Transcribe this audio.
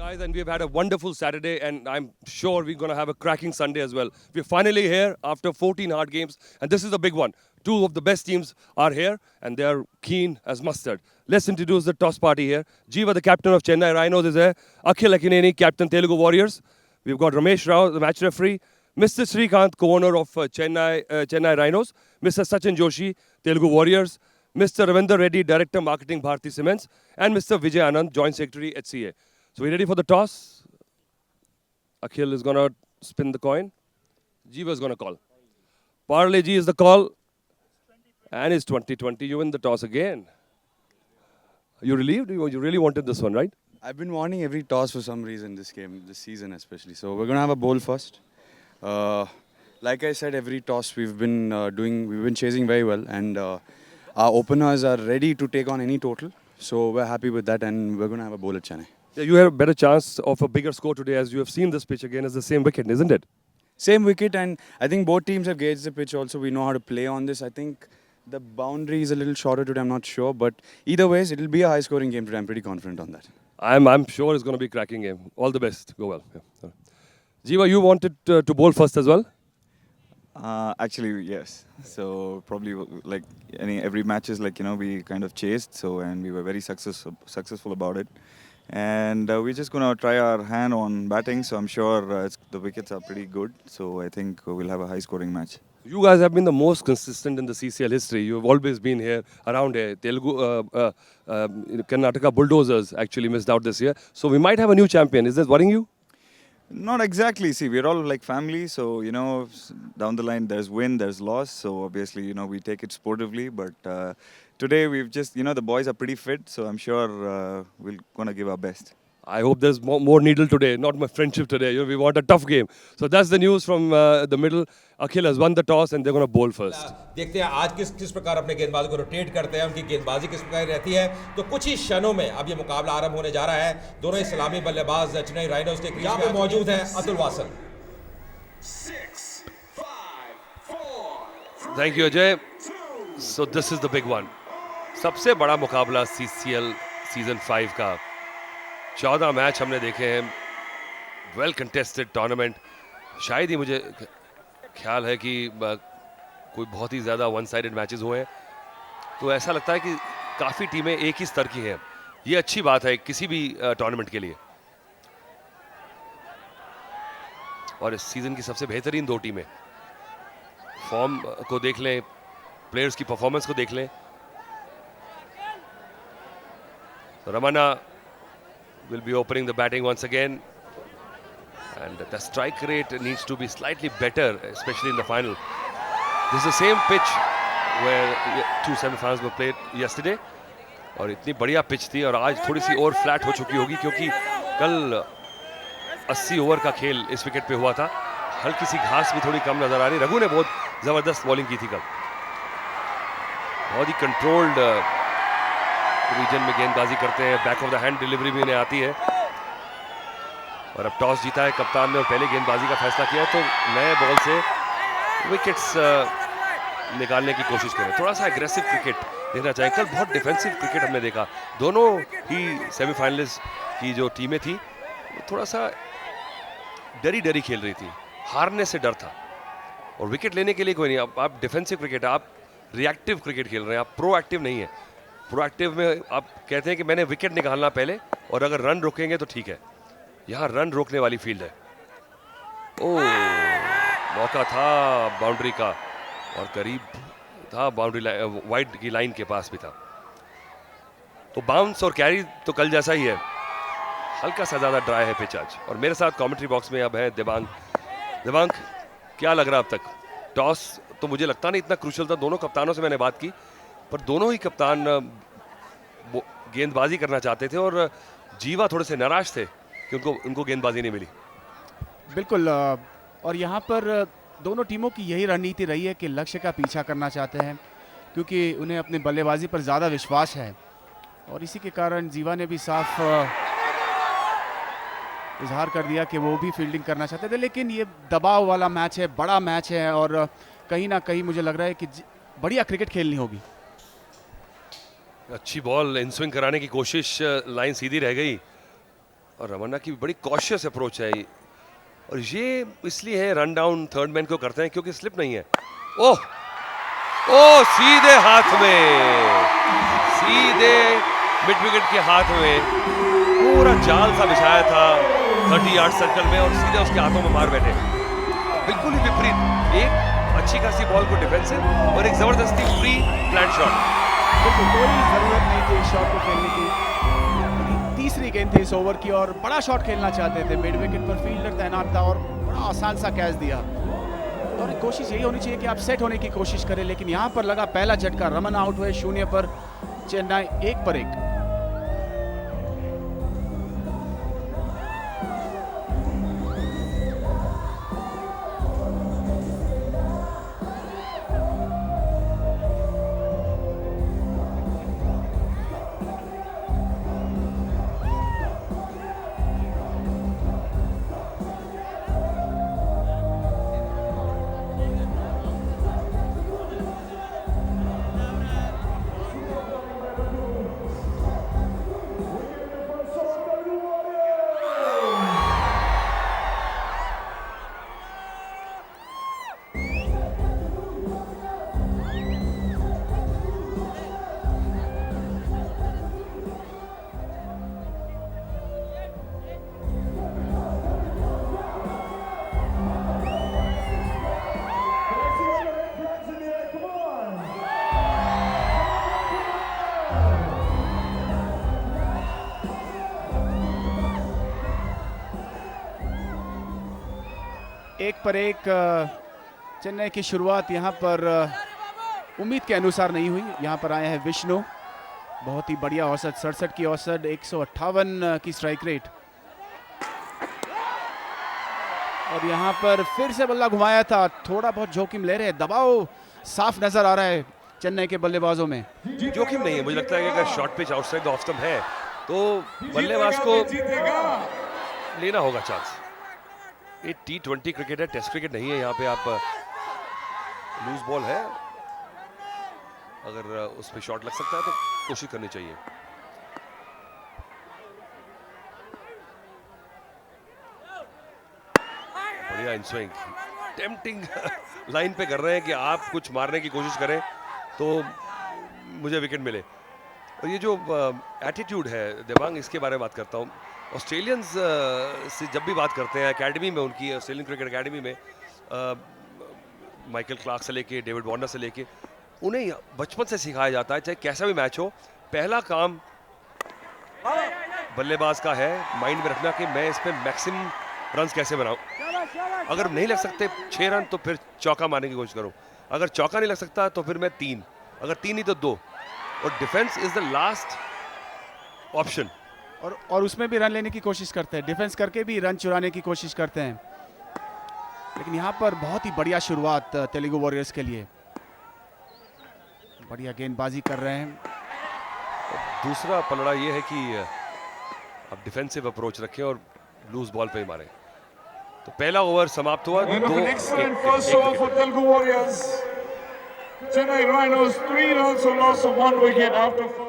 guys, and we've had a wonderful Saturday, and I'm sure we're going to have a cracking Sunday as well. We're finally here after 14 hard games, and this is a big one. Two of the best teams are here, and they are keen as mustard. Let's introduce the toss party here. Jiva, the captain of Chennai Rhinos, is here. Akhil Akineni, captain Telugu Warriors. We've got Ramesh Rao, the match referee. Mr. Srikanth, co-owner of Chennai Rhinos. Mr. Sachin Joshi, Telugu Warriors. Mr. Ravindra Reddy, director marketing Bharti Cements. And Mr. Vijay Anand, joint secretary HCA. So we ready for the toss? Akhil is going to spin the coin. Jiva is going to call. Parle Ji is the call. And it's 2020. You win the toss again. Are you relieved? You really wanted this one, right? I've been wanting every toss for some reason this game, this season especially. So we're going to have a bowl first. Like I said, every toss we've been chasing very well. And our openers are ready to take on any total. So we're happy with that and we're going to have a bowl at Chennai. Yeah, you have a better chance of a bigger score today as you have seen this pitch again as the same wicket, isn't it? Same wicket, and I think both teams have gauged the pitch also. We know how to play on this. I think the boundary is a little shorter today, I'm not sure. But either ways, it'll be a high-scoring game today. I'm pretty confident on that. I'm sure it's going to be a cracking game. All the best. Go well. Yeah. Jiva, you wanted to bowl first as well? Actually, yes. So probably like every match is we kind of chased. So and we were very successful about it. And we're just going to try our hand on batting. So I'm sure the wickets are pretty good. So I think we'll have a high-scoring match. You guys have been the most consistent in the CCL history. You've always been here, around here. Karnataka Bulldozers actually missed out this year. So we might have a new champion. Is this worrying you? Not exactly. See, we're all like family. So, down the line, there's win, there's loss. So obviously, we take it sportively. But today, we've just, the boys are pretty fit. So I'm sure we're going to give our best. I hope there's more needle today, not my friendship today. We want a tough game. So that's the news from the middle. Akhil has won the toss and they're going to bowl first. देखते हैं आज किस प्रकार अपने गेंदबाजों को rotate करते हैं, उनकी गेंदबाजी किस प्रकार रहती है। तो कुछ ही क्षणों में अब ये मुकाबला आरंभ होने जा रहा है। दोनों ही सलामी बल्लेबाज चेन्नई राइनोज के क्रीज में मौजूद हैं Atul Vasan. Thank you, Ajay. So this is the big one. सबसे बड़ा मुकाबला CCL सीजन 5 का। 14 मैच हमने देखे हैं, वेल कंटेस्टेड टूर्नामेंट। शायद ही मुझे ख्याल है कि कोई बहुत ही ज़्यादा वन साइडेड मैचेस हुए हैं। तो ऐसा लगता है कि काफ़ी टीमें एक ही स्तर की हैं। ये अच्छी बात है किसी भी टूर्नामेंट के लिए। और इस सीज़न की सबसे बेहतरीन दो टीमें, फॉर्म को देख लें, प्लेयर्स की परफॉर्मेंस को देख लें। Ramna will be opening the batting once again, and the strike rate needs to be slightly better, especially in the final. This is the same pitch where two semi-finals were played yesterday, और इतनी बढ़िया pitch थी और आज थोड़ी सी और flat हो चुकी होगी क्योंकि कल 80 ओवर का खेल इस विकेट पे हुआ था। हल्की सी घास भी थोड़ी कम नजर आ रही। रघु ने बहुत जबरदस्त बॉलिंग की थी कल, बहुत ही कंट्रोल्ड रीजन में गेंदबाजी करते हैं। Back of the hand delivery भी इन्हें आती है। और अब टॉस जीता है कप्तान ने और पहले गेंदबाजी का फैसला किया, तो नए बॉल से विकेट्स निकालने की कोशिश करें। थोड़ा सा एग्रेसिव क्रिकेट देखना चाहिए। कल बहुत डिफेंसिव क्रिकेट हमने देखा। दोनों ही सेमीफाइनलिस्ट की जो टीमें थी थोड़ा सा डरी खेल रही थी, हारने से डर था। और विकेट लेने के लिए कोई नहीं। आप डिफेंसिव क्रिकेट, आप रिएक्टिव क्रिकेट खेल रहे हैं, आप प्रोएक्टिव नहीं है। प्रोएक्टिव में आप कहते हैं कि मैंने विकेट निकालना पहले और अगर रन रोकेंगे तो ठीक है। यहाँ रन रोकने वाली फील्ड है। ओह, मौका था बाउंड्री का और करीब था बाउंड्री वाइड की लाइन के पास भी था। तो बाउंस और कैरी तो कल जैसा ही है, हल्का सा ज़्यादा ड्राई है पिच आज। और मेरे साथ कमेंट्री बॉक्स में अब है दिबांग, क्या लग रहा अब तक? टॉस तो मुझे लगता नहीं इतना क्रूशल था। दोनों कप्तानों से मैंने बात की, पर दोनों ही कप्तान गेंदबाजी करना चाहते थे और जीवा थोड़े से नाराज थे कि उनको गेंदबाजी नहीं मिली। बिल्कुल, और यहाँ पर दोनों टीमों की यही रणनीति रही है कि लक्ष्य का पीछा करना चाहते हैं क्योंकि उन्हें अपनी बल्लेबाजी पर ज़्यादा विश्वास है। और इसी के कारण जीवा ने भी साफ इजहार कर दिया कि वो भी फील्डिंग करना चाहते थे। लेकिन ये दबाव वाला मैच है, बड़ा मैच है और कहीं ना कहीं मुझे लग रहा है कि बढ़िया क्रिकेट खेलनी होगी। अच्छी बॉल इन स्विंग कराने की कोशिश, लाइन सीधी रह गई। और रमन्ना की बड़ी कॉशियस अप्रोच है और ये इसलिए है रन डाउन थर्ड मैन को करते हैं क्योंकि स्लिप नहीं है। ओह ओह, सीधे हाथ में, सीधे मिड विकेट के हाथ में पूरा जाल सा बिछाया था 30 यार्ड सर्कल में और सीधे उसके हाथों में मार बैठे। बिल्कुल ही विपरीत, एक अच्छी खासी बॉल को डिफेंसिव और एक जबरदस्ती फ्री फ्लैट शॉट। बिल्कुल कोई जरूरत नहीं थी इस शॉट को खेलने की। तीसरी गेंद थी इस ओवर की और बड़ा शॉट खेलना चाहते थे, मिड विकेट पर फील्डर तैनात था और बड़ा आसान सा कैच दिया। और कोशिश यही होनी चाहिए कि आप सेट होने की कोशिश करें, लेकिन यहाँ पर लगा पहला झटका, रमन आउट हुए 0 पर, चेन्नई 1 पर 1। एक पर एक चेन्नई की शुरुआत यहाँ पर उम्मीद के अनुसार नहीं हुई। यहाँ पर आए हैं विष्णु, बहुत ही बढ़िया औसत, 67 की औसत, 158 की स्ट्राइक रेट। और यहाँ पर फिर से बल्ला घुमाया था, थोड़ा बहुत जोखिम ले रहे हैं, दबाव साफ नजर आ रहा है चेन्नई के बल्लेबाजों में। जोखिम नहीं है, मुझे लगता है कि अगर short pitch outside the off stump है तो बल्लेबाज को लेना होगा चांस। ये T20 क्रिकेट है, टेस्ट क्रिकेट नहीं है। यहाँ पे आप लूज बॉल है, अगर उस पे शॉट लग सकता है तो कोशिश करनी चाहिए। बढ़िया इन स्विंग, टेम्पटिंग लाइन पे कर रहे हैं कि आप कुछ मारने की कोशिश करें तो मुझे विकेट मिले। और ये जो एटीट्यूड है देवांग, इसके बारे में बात करता हूँ। ऑस्ट्रेलियंस से जब भी बात करते हैं एकेडमी में, उनकी ऑस्ट्रेलियन क्रिकेट एकेडमी में, माइकल क्लार्क से लेके डेविड वार्नर से लेके, उन्हें बचपन से सिखाया जाता है चाहे कैसा भी मैच हो, पहला काम बल्लेबाज का है माइंड में रखना कि मैं इस पे मैक्सिमम रन्स कैसे बनाऊं। अगर नहीं लग सकते 6 रन तो फिर चौका मारने की कोशिश करूं, अगर चौका नहीं लग सकता तो फिर मैं 3, अगर 3 नहीं तो 2, और defence is the last option. और उसमें भी रन लेने की कोशिश करते हैं, डिफेंस करके भी रन चुराने की कोशिश करते हैं। लेकिन यहाँ पर बहुत ही बढ़िया शुरुआत तेलुगु वॉरियर्स के लिए, बढ़िया गेंदबाजी कर रहे हैं। दूसरा पलड़ा ये है कि आप डिफेंसिव अप्रोच रखें और लूज बॉल पे ही मारें। तो पहला ओवर समाप्त हुआ, 2 Chennai Rhinos 3 runs, a loss of 1 wicket after first.